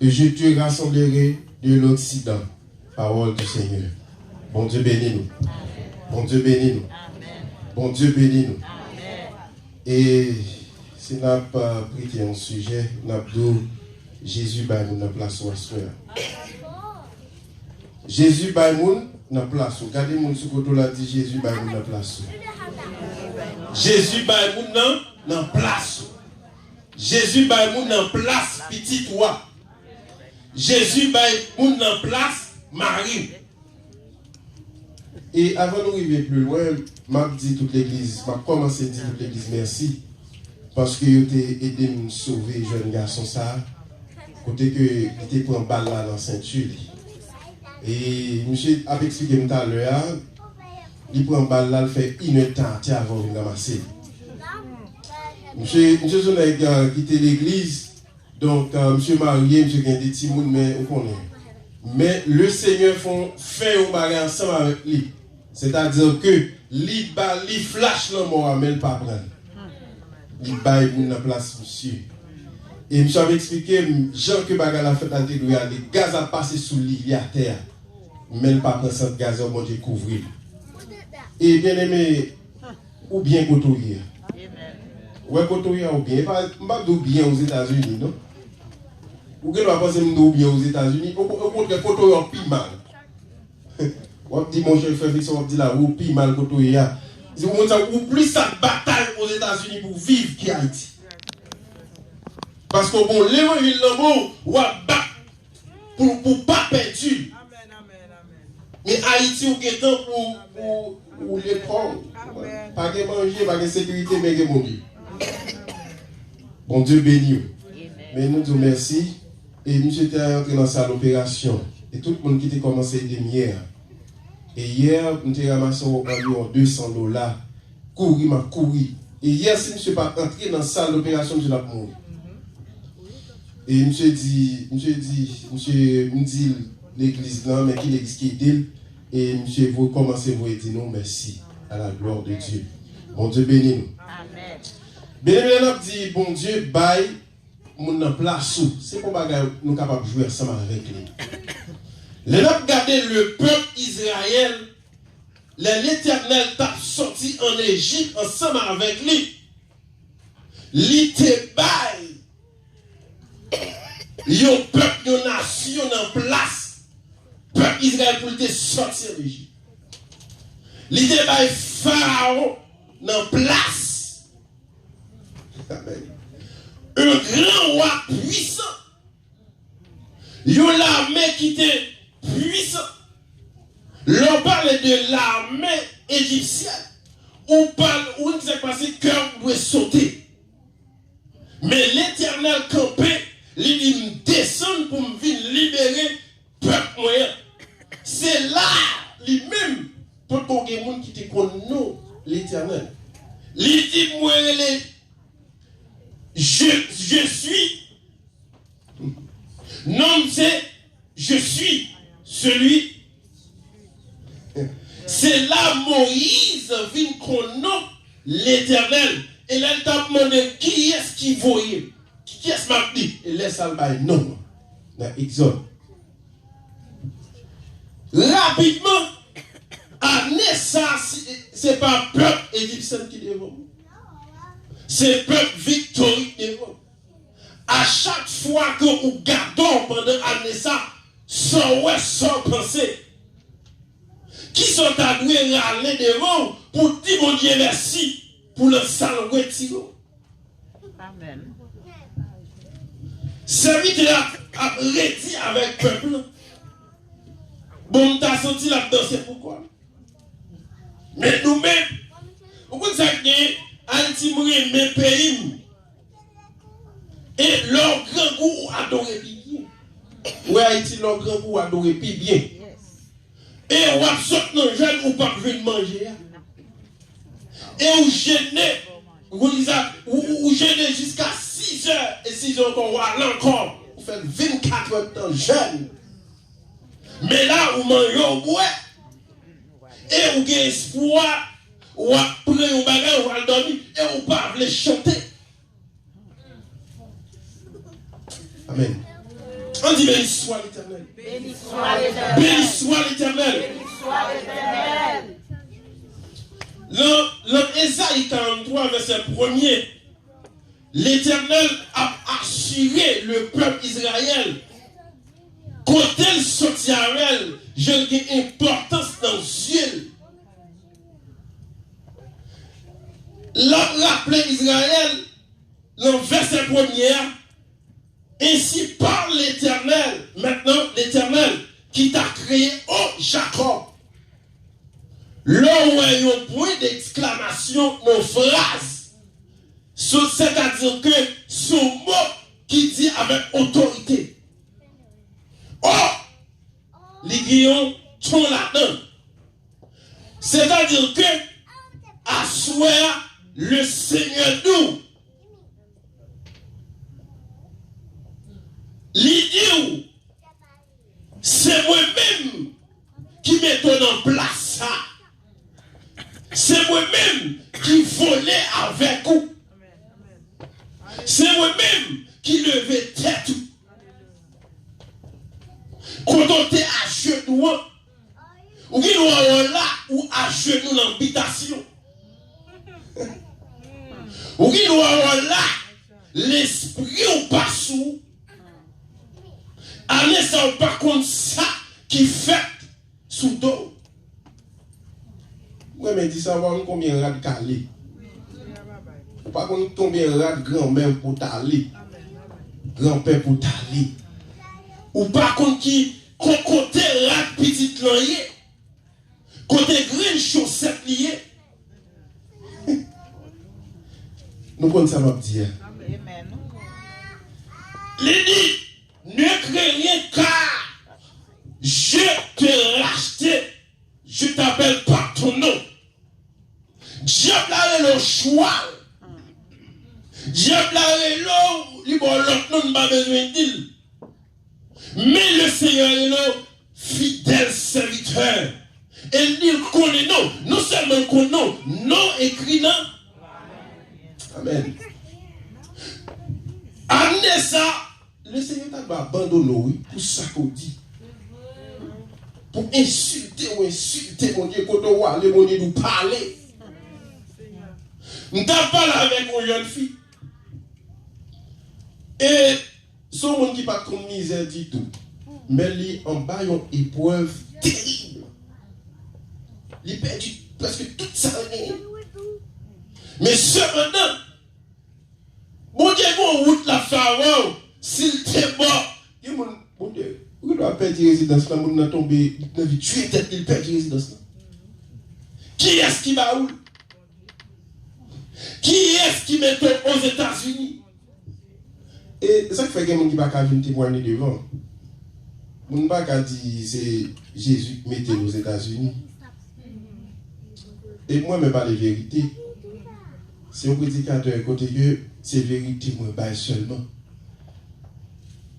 et je te rassemblerai de l'Occident. Parole du Seigneur. Bon Dieu bénis nous. Bon Dieu bénis nous. Bon Dieu bénis nous. Et si nous n'avons pas pris un sujet, nous avons dit Jésus va nous place au soir. Jésus va nous place. Regardez mon ce côté là dit Jésus va nous place. Jésus va nous place. Jésus va nous place petit toi. Jésus va nous place Marie. Et avant d'arriver plus loin, je dis toute l'église, je commence à dire toute l'église merci. Parce que vous avez aidé à me sauver le jeune garçon ça. Côté que il était pour un balle là dans la ceinture. Et monsieur a expliqué tout à l'heure, il prend un balle là, il fait une temps avant de ramasser. Monsieur a quitté l'église, donc monsieur marié, monsieur a des petits mouns, mais on connaît. Mais le Seigneur fait un bagage ensemble avec lui. C'est-à-dire que lui flash le mort, mais il ne pas prendre. Il baille la place, monsieur. Et monsieur avait expliqué, Jean que bagage a fait à le gaz a passé sous lui à terre. Mais il ne pas prendre ce gaz, on va découvrir. Et bien aimé, ou bien côtoyer. Ouais, côtoyer ou bien. Pas bien aux États-Unis, non? Ou bien on va penser bien aux États-Unis. Au contraire, côtoyer en pire mal. On dit mon cher frère Fixon, on dit là, ou pire mal côtoyer. Ou plus ça bataille aux États-Unis pour vivre qu'Haïti. Parce que bon, l'évangile l'amour, ou à battre pour pas perdre. Mais Haïti, ou est temps pour les prendre. Pas de manger, pas de sécurité, mais de mourir. Bon Dieu béni. Mais nous disons merci. Et nous étions entrés dans sa opération. Et tout le monde qui était commencé à aider hier. Et hier, nous avons ramassé environ $200. Couru. Et hier, si je ne suis pas entré dans la salle d'opération, je l'ai mourir. Et monsieur dit, l'église là, mais qui l'église qui est et monsieur, vous commencez à vous dire non, merci à la gloire de Dieu. Bon Dieu bénis nous. Amen. Bien, dit, bon Dieu, bye, mon place où. C'est pour que nous sommes capables de jouer ensemble avec lui. Les gens regardez le peuple Israël, l'Éternel t'a sorti en Égypte ensemble avec lui. Li te bail. Yon peuple, yon nation en place. Peuple Israël pour te sortir d'Égypte. Li te bail Pharaon en place. Amen. Un grand roi puissant. Yon l'armée qui était puissant. L'on parle de l'armée égyptienne. On parle, où s'est passé, cœur doit sauter. Mais l'Éternel campé, il dit, me descend pour me venir libérer peuple moyen. C'est là, lui-même, pour qu'on ait des gens qui te connaissent l'Éternel. Il dit, moi, je suis. Non, c'est je suis celui. C'est là Moïse vient connaître l'Éternel. Et là, il t'a demandé qui est-ce qui voyait. Qui est-ce qui m'a dit? Et laisse ça le non. Dans Exode. Rapidement, année ça, c'est pas peuple égyptien qui dévore. C'est peuple victorieux qui dévore. À chaque fois que nous gardons pendant l'année ça, sans penser, qui sont adoués à aller devant pour dire mon Dieu merci pour le salut retiré. Amen. Serviteur a rédit avec le peuple. Bon, t'as senti la danse, c'est pourquoi. Mais nous-mêmes, vous savez, anti-mourir mes pays. Et leur grand goût adorer bien. Oui, Haïti, leur grand goût adorer bien. Et on va sortir dans le jeune ou pas venir manger. Et on gêner, ou gêner jusqu'à 6 heures. Et 6 heures qu'on va aller encore. On fait 24 heures de temps jeune. Mais là, on mange au bois. Et on a espoir. On va prendre un bagage, on va dormir. Et on va chanter. Amen. On dit béni soit l'Éternel. Béni soit l'Éternel. Béni soit l'Éternel. Béni soit l'Éternel. Dans Ésaïe 43, verset 1er, l'Éternel a assuré le peuple Israël. Quand elle sortira, j'ai une importance dans Dieu. L'a rappelé Israël, dans le verset 1er, ainsi parle l'Éternel, maintenant l'Éternel qui t'a créé, oh Jacob. Là où il y a un point d'exclamation, nos phrases, c'est-à-dire que ce mot qui dit avec autorité. Oh, les guillons sont là-dedans. C'est-à-dire que, à soi, le Seigneur nous, l'idée, c'est moi-même qui mettons en place ça. C'est moi-même qui volais avec vous. C'est moi-même qui levais tête. Quand on était à genoux, ou qui nous avons là, ou à genoux dans l'habitation. Ou qui nous avons là, l'esprit ou pas sous. Allez, ça ou pas contre ça qui fait sous dos. Oui, mais dis ça, voir combien de rats calés. Ou pas combien de rats grand-mère pour t'aller. Grand-père pour t'aller. Ou pas contre qui, côté rat petit lié. Côté green chaussette lié. Nous prenons ça, ma dire. Les dit, ne crée rien car je te racheté. Je t'appelle par ton nom. Diable a le choix. Diable a l'eau. Il n'a pas besoin de dire. Mais le Seigneur est là, fidèle serviteur. Et il connaît non. Non seulement connaît non écrit non. Amen. Amenez ça. Le Seigneur t'a abandonné pour ça qu'on dit. Pour insulter ou insulter mon Dieu, quand on va aller, mon Dieu, nous parler. Nous t'avons parlé avec une jeune fille. Et ce monde qui n'a pas de misère du tout. Mais il en bas une épreuve terrible. Il a perdu presque toute sa vie. Mais cependant, mon Dieu, bon route la pharaon, s'il t'est mort, mon Dieu, pourquoi il doit perdre la résidence là, mon a tombé, il a tué tête, il perd la résidence là. Qui est-ce qui va où? Qui est-ce qui met aux États-Unis? Et ça fait que les gens qui ne peuvent pas venir témoigner devant. On ne peut pas dire c'est Jésus qui mettait aux États-Unis. Et moi, je ne pas les vérités. C'est un prédicateur côté que c'est vérité, moi, je seulement.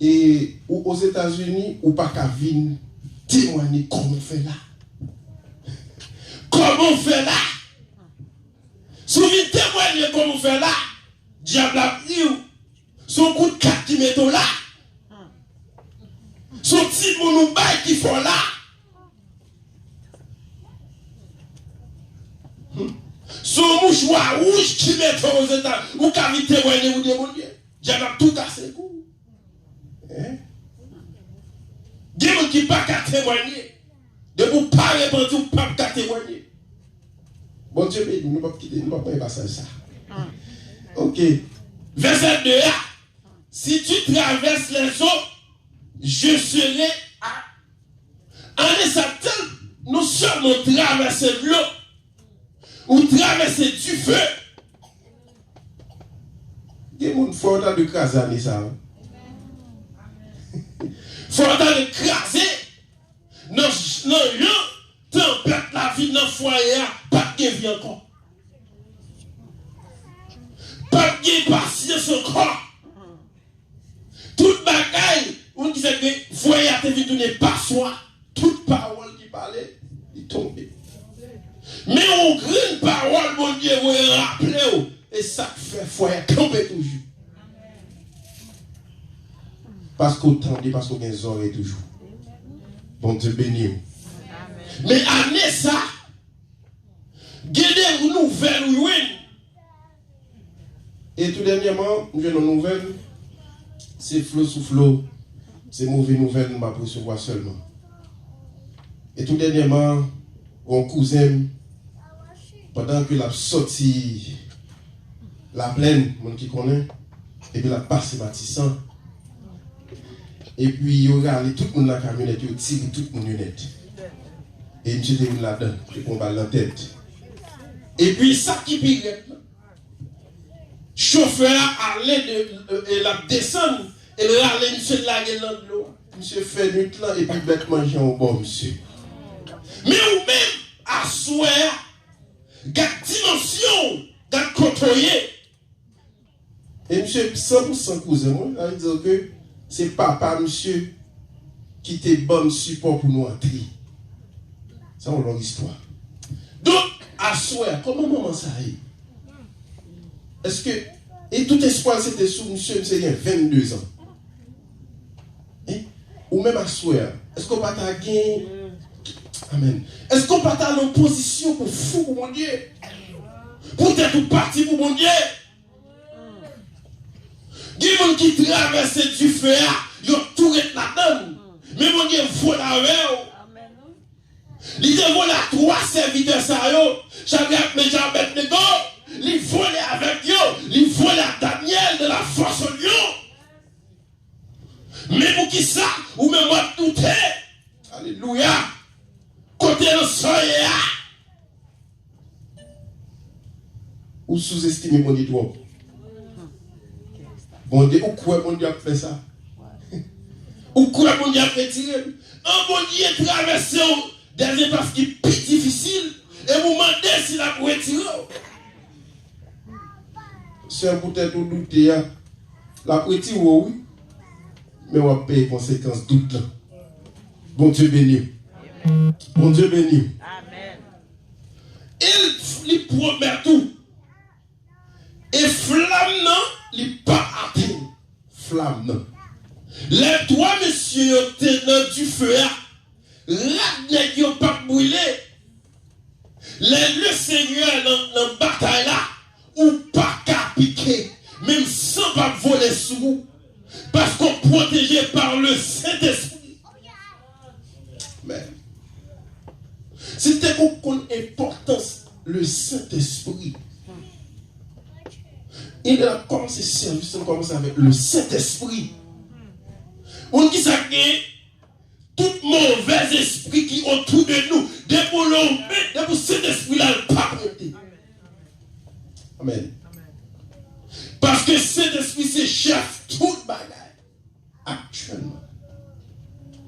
Et aux États-Unis, on ne peut pas venir témoigner comment on fait là. Comment on fait là? Si vous venez témoigner comment on fait là, diable a pris son coup de carte qui met là. Son petit monoubaï qui font là. Son mouchoir rouge qui met aux États-Unis. Ou quand vous témoignez, vous dites, mon Dieu, diable a tout cassé le cou. Il y a des gens qui ne peuvent pas témoigner. De vous pas répondre, vous ne pouvez pas témoigner. Bon Dieu, mais nous ne pouvons pas quitter, nous ne pouvons pas passer ça. Ok. Verset 2. Si tu traverses les eaux, je serai à. En exact, nous sommes traversés de l'eau ou traversés du feu. Il y a des gens de craser ça. Il faut de craser. Non, tempête la vie dans le foyer, pas de vie encore. Pas de patience encore. Toute bagaille, on disait que le foyer a été tourné par soi. Toute parole qui parlait, il tombait. Mais on grille parole, mon Dieu, vous rappelez, et ça fait foyer camper toujours. Parce qu'on tendait, parce qu'on a des oreilles toujours. Bon Dieu béni. Mais année ça, gardez une nouvelle, oui. Et tout dernièrement, nous avons une nouvelle, c'est flot sous flot. C'est mauvaise nouvelle, nous ne recevoir seulement. Et tout dernièrement, mon cousin, pendant que la sorti la plaine, mon qui connaît, et puis la passe bâtissant, et puis il y a tout le monde dans la camionnette, il tire tout le monde lunette. Et monsieur était là-dedans, je combat dans la tête. Et puis ça qui pire, chauffeur allait de la descendre, et le râle, monsieur de la gueule de l'eau. Monsieur fait nuit là, et puis bête manger au bon, monsieur. Mais ou même, à souhait, gars dimension, gars côtoyer. Et monsieur, 100% cousin, moi, il dit que c'est papa, monsieur, qui te bon support pour nous entrer. Ça, on a longue histoire. Donc, à souhait, comment maman ça est? Est-ce que, et tout espoir c'était sous monsieur, il y a 22 ans. Ou même à souhait, est-ce qu'on va t'a gagné? Amen. Est-ce qu'on va t'a en position pour fou pour mon Dieu? Pour être parti pour mon Dieu? Il y a des gens qui traversent du feu, ils ont tout là-dedans. Mais mon Dieu, faut la veille. Il devant la 3 serviteurs, Shadrach, Meshach, Abednego, il volait avec eux, il volait à Daniel de la force de lion. Mais pour qui ça, ou même moi tout est, alléluia, côté le soleil, ou sous-estimer mon Dieu, toi. Bon Dieu, ou quoi mon Dieu a fait ça? Ou quoi mon Dieu a fait tirer? Un bon Dieu traversé des épreuves qui sont plus difficiles et vous demandez s'il a retiré. C'est peut-être au doute, la retiré, oui, mais on va payer les conséquences doute là. Bon Dieu béni. Bon Dieu béni. Amen. Il promet tout. Et flamme non, il pas atteint. Flamme non. Les 3 messieurs étaient dans du feu. Là, ils n'ont pas brûlé. Le Seigneur dans la bataille là, ou pas qu'à piquer, même sans pas voler sous vous. Parce qu'on est protégé par le Saint-Esprit. Mais, c'était qu'on importance, le Saint-Esprit. Il a commencé à servir, on commence avec le Saint-Esprit. On dit ça que tout mauvais esprit qui est autour de nous, depuis cet esprit-là, il pas prêté. Amen. Parce que cet esprit, c'est chef tout le bagage. Actuellement.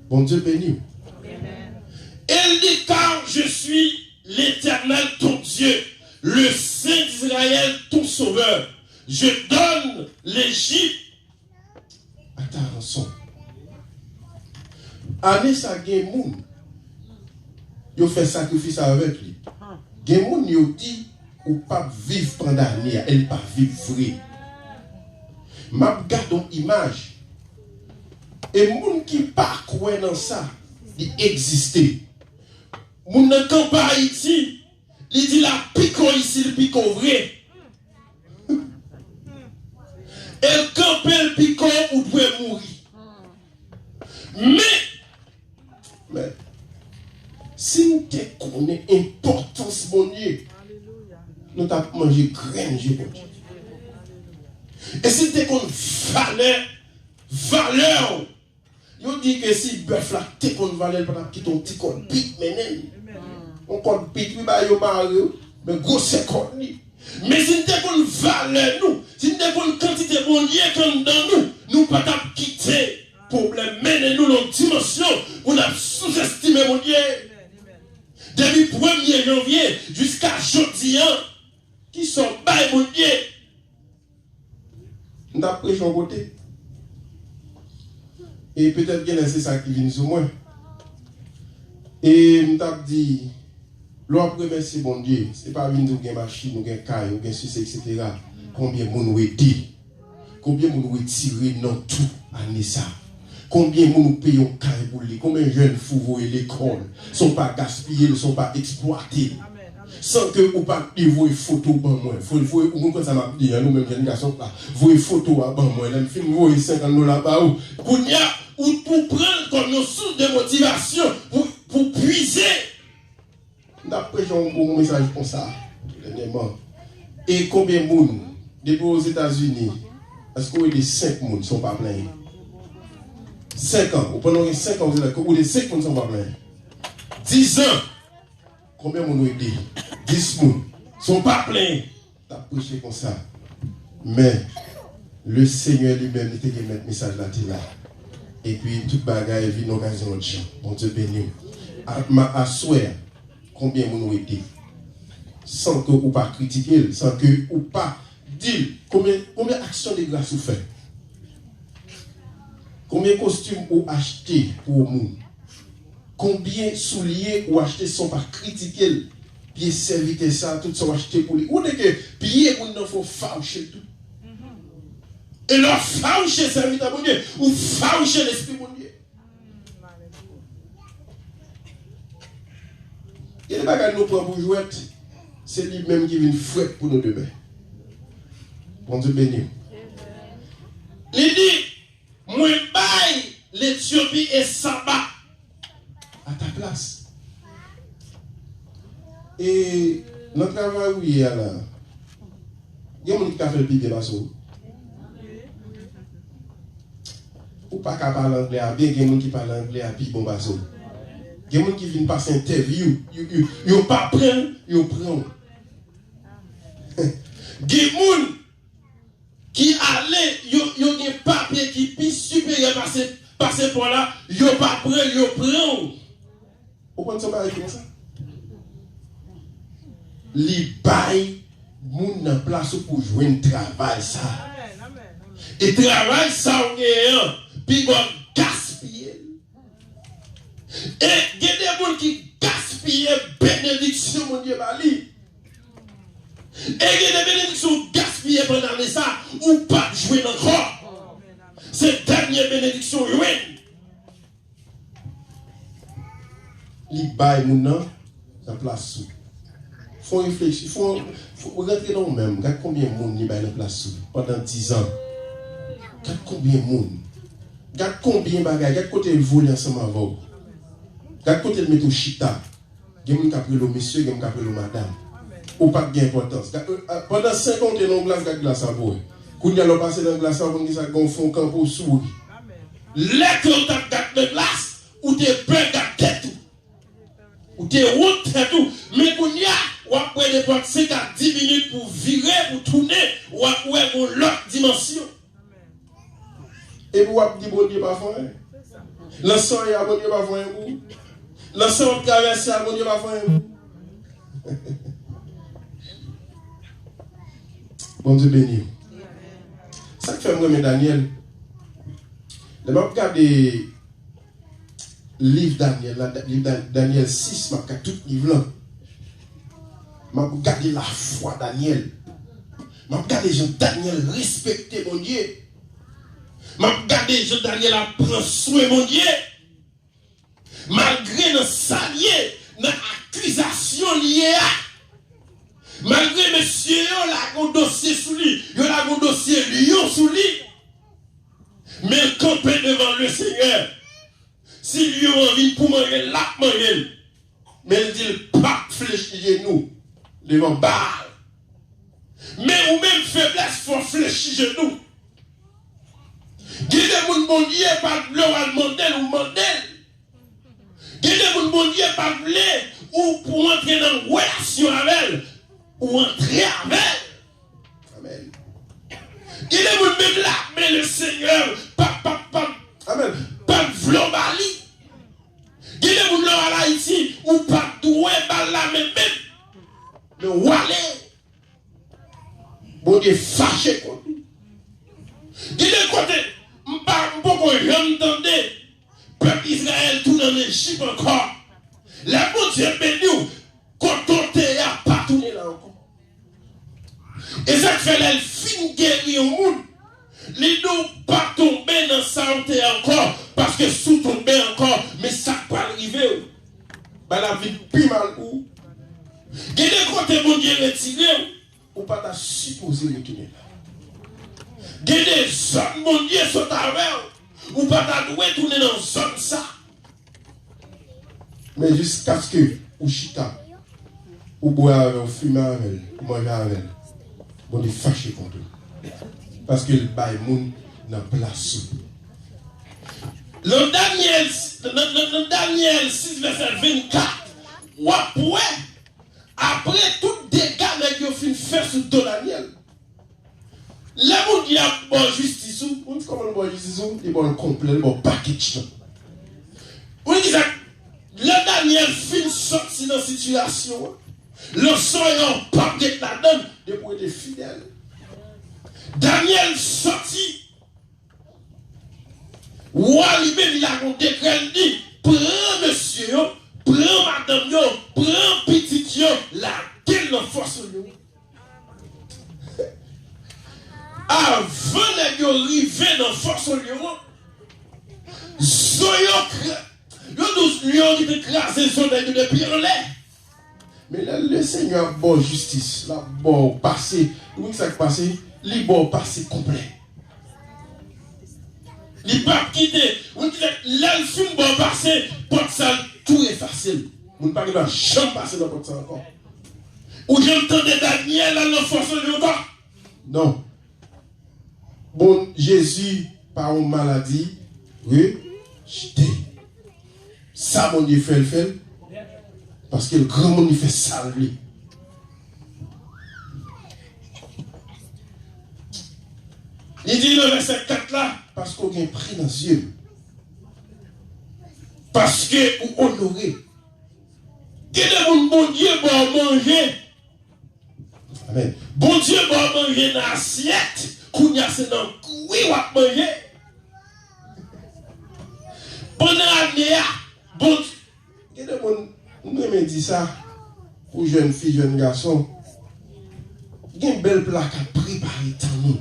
Bon Dieu béni. Elle dit, car je suis l'Éternel ton Dieu, le Saint d'Israël ton sauveur. Je donne l'Égypte à ta rançon. Année ça, gen moun. Yo fait sacrifice avec lui. Gen moun yo dit ou pas vivre pendant l'année, elle pas vivre vrai. M'a garde une image. Et moun qui pas croire dans ça, il existait. Moun nan camp Haïti, il dit la pico ici, le pico vrai. Elle campe le pico ou doit mourir. Mais si nous connaissons l'importance de mon Dieu, nous avons mangé graine, Dieu. Et si nous connaissons valeur, nous dit que si bœuf là, tu connais valeur, pendant que ton petit code bit, on code bit, oui, mais gros c'est code. Mais si nous connaissons valeur, nous, si nous connaissons quantité de mon Dieu comme dans nous, nous ne pouvons pas quitter. Problème, menez-nous dans une dimension où on a sous-estimé mon Dieu. Depuis le 1er janvier jusqu'à aujourd'hui, qui sont bas mon Dieu. Nous avons pris son côté. Et peut-être que c'est ça qui vient sur moi. Et nous avons dit, l'on remercie mon Dieu. Ce n'est pas une machine, une caille, une succès, etc. Combien de monde dit, combien de monde tiré dans tout année ça. Combien de gens nous payons carré pour lui? Combien de jeunes fous et l'école ne sont pas gaspillés, ne sont pas exploités? Sans que vous pas voyez photo ban moi. Faut comme ça m'a dit nous même génération là. Voyez photo à ban moi. Là film voyez 50 $ là-bas où kounya ou pour prendre comme une source de motivation pour puiser. D'après un bon message comme ça dernièrement. Et combien de monde depuis aux États-Unis est-ce que les 5 monde sont pas pleins? 5 ans, ou pendant 5 ans, ou les 5 ne sont pas pleins. 10 ans, combien de monde ont aidé? 10 ne sont pas pleins. Tu as prêché comme ça. Mais le Seigneur lui-même était de mettre message là. Et puis toute bagaille vit une occasion de chant. Bon Dieu béni. À souhait, combien de monde ont aidé? Sans que vous pas critiquer, sans que vous pas dire combien d'actions de grâce vous faites. Combien de costumes vous achetez pour vous? Combien de souliers vous achetez sont pas critiqués? Pieds serviteurs ça, tout sont achetés pour lui. Ou est-ce que pieds ou non faut fâcher tout? Et leur fâcher serviteur bon Dieu, ou fâcher l'esprit bon Dieu. Il y a des bagages nous prend pour jouer, c'est lui-même qui vient fouette pour nous demain. Bon Dieu béni. Il dit moi baille l'Éthiopie et Saba à ta place. Et notre travail où il y a là, il y a des gens qui ont fait le pied de basso. Ou pas qu'à parler anglais, bien il y a des gens qui parlent anglais à pied bon basso. Il y a des gens qui viennent passer interview, ils n'ont pas pris, ils prennent. Il y a des gens qui allaient, ils ont des papiers qui plus supérieurs passer pour là, ils n'ont pas pris, ils prennent. Vous comprenez ça comme ça? Les bails, moun en place pour jouer un travail ça. Et travail ça on gagne, puis on gaspille. Et il y a des gens qui gaspillent bénédiction mon Dieu bali. Et il y a des bénédictions gaspillées pendant ça ou pas jouer encore. C'est dernière bénédiction jouer. Les bails moun en place. Faut réfléchir, faut rentrer dans nous-mêmes. Regarde combien de monde qui est en place pendant 10 ans. Regarde combien de monde. Regarde combien de bagages. Regarde côté le voler ensemble avec vous. Regarde côté le mettre au chita. Il y a des gens qui appellent le monsieur, il y a des gens qui appellent le madame. Ou pas de importance. Pendant 5 ans, tu es dans glace, il y a glace à boire. Quand il y a le passé dans la glace, on dit ça, on fait un camp pour sourire. Là que tu as de glace, ou tu es prêt à tête. Ou tu es route tout. Mais quand il y a ou après de 5 à 10 minutes pour virer, pour tourner, ou après pour l'autre dimension. Et vous avez dit bon Dieu pas faire. L'ensemble a bon Dieu pas faire vous. L'ensemble traversé a bon Dieu pas faire vous. Bon Dieu béni. Ça que fait moi Daniel. Je vais regarder le livre Daniel 6, je vais regarder tout le livre là. Je vais regarder la foi Daniel. Je vais regarder Jean Daniel respecter mon Dieu. Je vais regarder Jean Daniel à prendre soin mon Dieu. Malgré nos saliers, nos accusations liées à. Malgré monsieur, il a un dossier sous lui. Il a un dossier lion sous lui. Mais camper devant le Seigneur. Si lui a envie pour manger, là, manger. Mais il dit, pas fléchir genoux devant Baal. Mais ou même faiblesse, il faut fléchir genoux. Guidez mon bon Dieu par le mandel ou mandel. Guidez mon bon Dieu par le ou pour entrer dans une relation avec elle. Ou entrer avec elle. Amen. Guidez mon même là, mais le Seigneur, Amen. Pas v'lon bali. Guidez mon là à Haïti, ou pas doué bal là, mais même. Mais walé. Bon Dieu fâché contre lui. Guidez côté. M'poko j'entendais peuple Israël tout dans l'Égypte encore. La bon Dieu béni quand on te a pas tourné là encore. Et ça fait la fin guérir au monde. Les nous pas tomber dans ça encore. Parce que sous tomber encore, mais ça pas arriver. Bah la vie plus mal ou. Il y a des côtés mon Dieu retiré. Ou pas ta supposé retourner là. Il y a des zones mon Dieu sont avec. Ou pas ta doué tourner dans zone ça. Mais jusqu'à ce que ou chita. Ou boire avec, ou fumer avec, ou manger avec. Bon, on est fâché contre eux. Parce que le bail moun dans place. Le Daniel 6, verset 24. Ou après tout dégât que vous fait sur ton Daniel. Là, vous dites bon justice, vous dites comment bon justice, il bon complet, bon package. Vous dites le Daniel fin sorti dans la situation. Le soyons pas de la donne de pour être fidèle. Daniel sorti. Roi lui-même, il a un décret, il dit, prends monsieur, prends madame, prends petit, la gueule de force. Avant d'arriver dans force, ils ont écrasé son œil depuis en l'air. Mais là, le Seigneur a bon justice, là, bon passé, où ça passé, il bon passé complet. Il ne pas quitter. Là, le film bon passé, pour ça, tout est facile. Vous ne parlez pas jamais passer dans votre encore. Ou j'entendais Daniel dans la force de encore. Non. Bon, Jésus, par une maladie, oui, jeté. Ça, mon Dieu, fait le fait. Parce que le grand monde, il fait ça, lui. Il dit dans le verset 4 là, parce qu'on a pris dans les yeux. Parce que vous honorez. Quel est mon bon Dieu pour manger? Amen. Bon Dieu pour manger dans l'assiette. Qu'on y a c'est dans le couille ou à manger. Pendant l'année, bon Dieu. Quel est mon. Nous me dit ça pour jeunes filles, jeunes garçons. Il y a une belle plaque à préparer tant nous.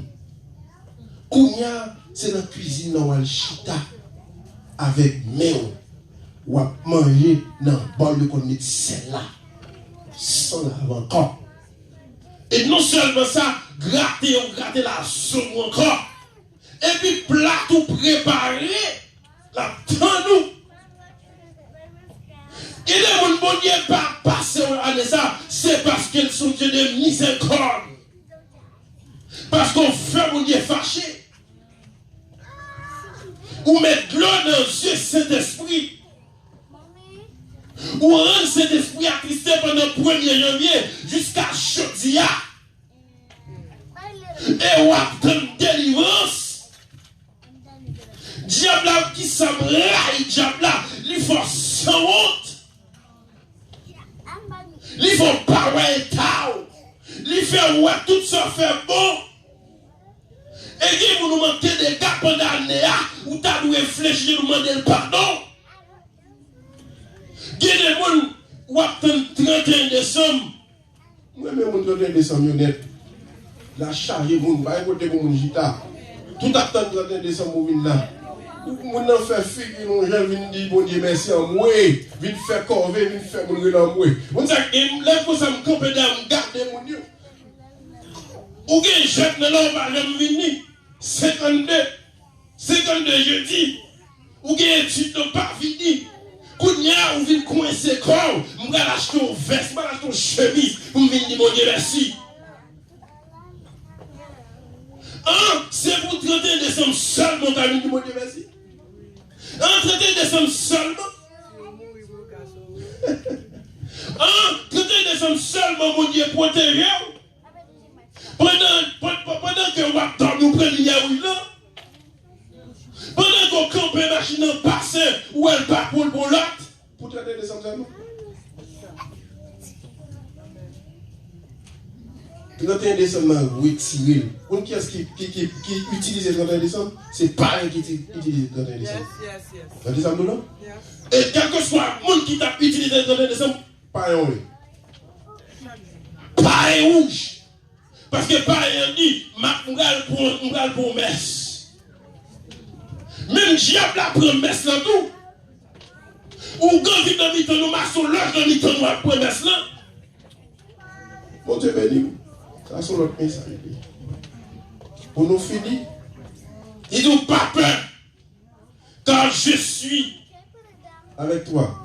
Kounya, c'est dans la cuisine, dans le chita, avec main, ou à manger dans le bol de qu'on met celle-là, sans laver encore. Et non seulement ça, gratter la soupe encore, et puis plat tout préparé, la temps nous. Et les gens bon Dieu pas passer à ça, c'est parce qu'ils sont Dieu de miséricorde. Parce qu'on fait mon Dieu fâché. Ou mettre de l'eau dans Dieu Saint-Esprit. Ou rendre cet esprit attristé pendant le 1er janvier jusqu'à jeudi. Et ou attendre délivrance. Diable qui s'amraille, diable il faut sans honte. Il faut pas ouais il fait ouais tout ça fait bon. Et qui vous nous manquez des gars pendant l'année où tu as dû réfléchir nous demander le pardon. Il y a des gens qui attendent 31 décembre. Moi-même, mon 31 décembre, honnête. La charge est bon, va écouter pour mon gita. Tout attend 31 décembre, vous venez là. Vous n'en faites figure, mon jeune vient dire bon Dieu merci en moi. Vient faire corvée, vient faire mon relais en moi. Vous savez, là, pour ça, me camper dans me garder mon Dieu. Ou bien, jette dans l'eau, va le venir. 52 jeudi. Ou bien, étude de pas fini. Kounya, ou vient coincer corps. Je vais acheter un veste, je vais acheter une chemise. Vous venez dire mon Dieu merci. C'est pour 31 décembre seulement, t'as dit mon Dieu merci. 31 décembre seulement. 31 décembre seulement, mon Dieu protégé. Pendant que vous attendez, vous prenez l'Yaoui là. Pendant qu'on campe une machine en passé, ou elle part pour le bon lot. Pour 31 décembre seulement. 31 décembre, retiré. Qui est-ce qui utilise le 31 décembre? C'est pareil qui utilise le 31 décembre. Le décembre, non? Et quel que soit le monde qui t'a utilisé le 31 décembre, pareil rouge. Pareil rouge. Parce que pareil on dit, on va pour messe. Même diable a promesse là tout. Ou quand vite dans mi-temps, nous marchons l'âge dans mi-temps, nous avons promesse là. Bon Dieu béni. Ça c'est l'autre message. Pour nous finir. Ils n'ont pas peur. Car je suis avec toi.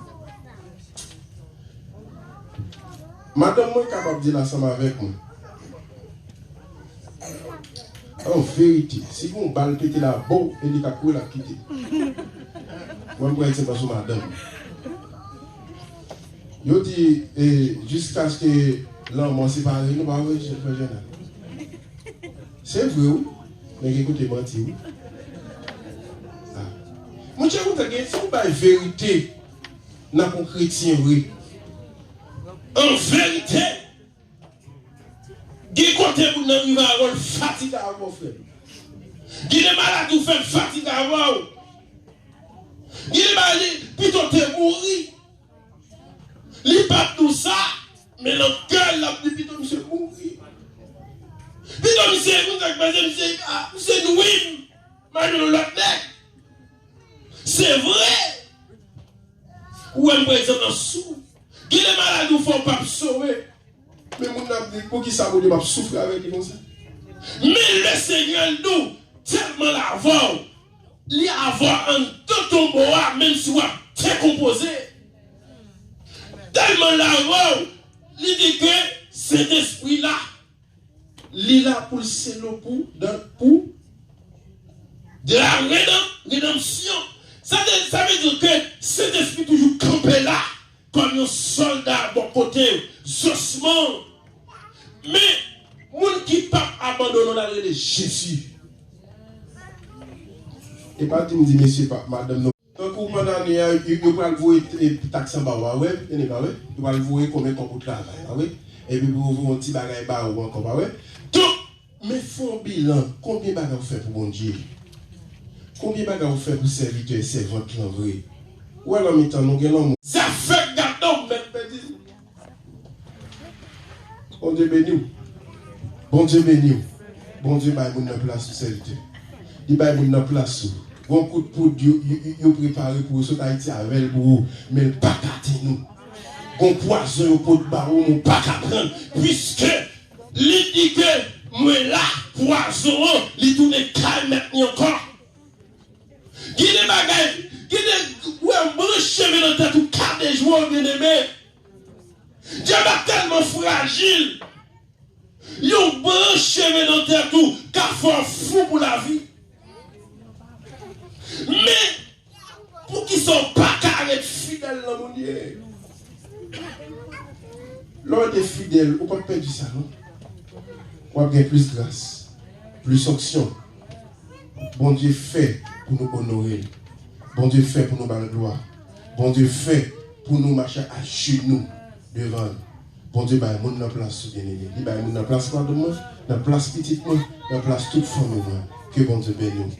Madame, moi, capable de dire ensemble avec moi. En vérité, si vous balle pété la boue, et dit qu'à la quitter. Moi, je vais dire madame. Je dis, jusqu'à ce que l'homme s'est séparé, nous ne pouvons pas faire. C'est vrai, oui. Mais écoutez, mentir, oui. Moi, je vous dis, si vous avez vérité, dans le chrétien, oui. En vérité, qui côté vous n'avez pas un fatigue à vos frères. Qui est malade ou fait fatigue à vous. Qui est malade, plutôt te mourir. Li pas tout ça, mais le cœur l'a dit plutôt monsieur mourir. Plutôt monsieur, monsieur Nouim, mais nous l'autre nec. C'est vrai. Ou un par exemple dans sous. Qui est malade ou faut pas sauver. Mais mon ami, pour qui ça vous dit, souffrir avec lui comme ça? Mais le Seigneur nous, tellement l'avant, il y a avoir un tout tombeau, même si on est très composé. Tellement l'avant, il dit que cet esprit-là, il est là pour le sceller pour de la rédemption. Ça veut dire que cet esprit toujours campé là, comme un soldat bon côté, ossements. Mais, moun qui pas abandonné dans le Jésus. Et pas tu me dis, monsieur, madame, non. Donc, pour madame, il va le voir taxer en bas, ouais, il va le voir combien de temps pour travailler, et puis vous vous un petit bagage bas ou encore, ouais. Donc, mais font un bilan, combien de bagages vous faites pour bon Dieu? Combien de bagages vous faites pour serviteur et servante en vrai? Ou alors, maintenant, nous avons ça fait gâteau, même petit. Bon Dieu béni. Bon Dieu béni. Bon Dieu, bah, il y a une place pour serviteur. Il y a une place. Bon coup de poudre, il préparé pour ce Haïti avec vous, mais il pas gâté nous. Bon poison, il pot de barreau, il pas qu'à prendre. Puisque, il dit que, moi là, poison, il tourne calme maintenant encore. Qui est bagaille, qui est, ouais, branché dans la tête, ou 4 jours, bien aimé. Dieu est tellement fragile. Ils ont branché dans la tête, tout, qu'a fait fou pour la vie. Mais, pour qu'ils ne sont pas carrés fidèles dans mon Dieu. L'ordre est fidèle, on ne peut pas perdre ça, non? On va gagner plus grâce, plus onction. Bon Dieu fait pour nous honorer. Bon Dieu fait pour nous donner la gloire. Bon Dieu fait pour nous marcher à genoux devant nous. Bon Dieu, bah, mon dans place, bien-aimé. Il bah, mon dans place, quoi de moi, dans place petite moi, dans place toute forme moi. Que bon Dieu bénisse.